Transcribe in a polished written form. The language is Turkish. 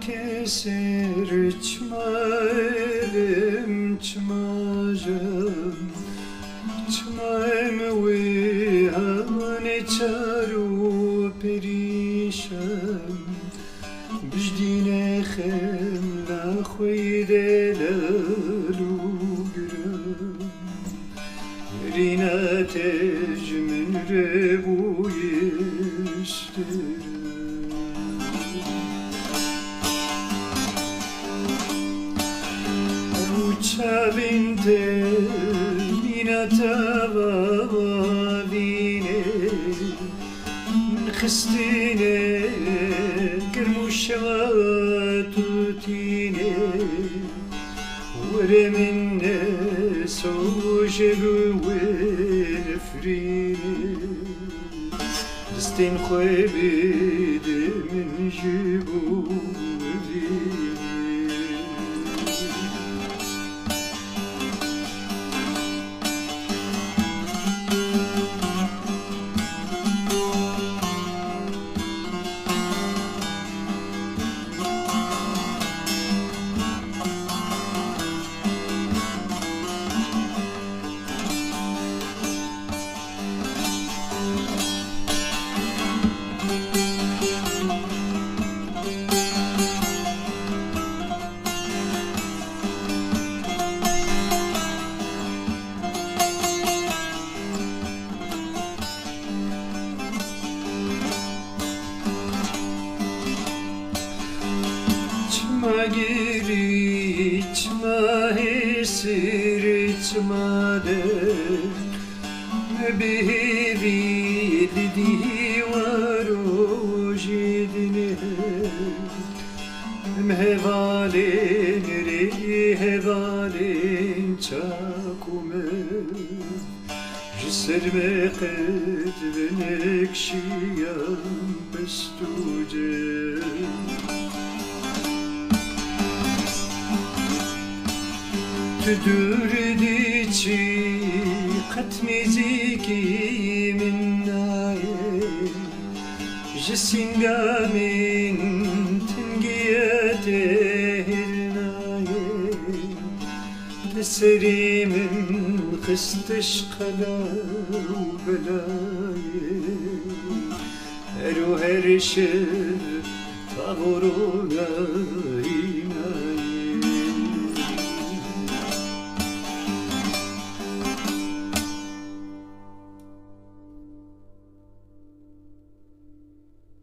Keser çmaelim çmajım çmaem ve havane çaru perişan bijdine hem la khuyde lalu gürüm rina tecmin rebu yiştir Chavinte minatava vine khistine kermushatutine ورمنا سوجل ونفريني دستين خويبيد من جيبو İçma gir, içma hisir, içma der Mebihvi lidi varo jidine Mhevalen re hevalen çakume Jisser me qed benekşiyam bestuce تدرديتي ختم زيكي من نايه جسنجا من تنجيته النايه تسري من قستش قلا وبلايه هرو هرش تغرونا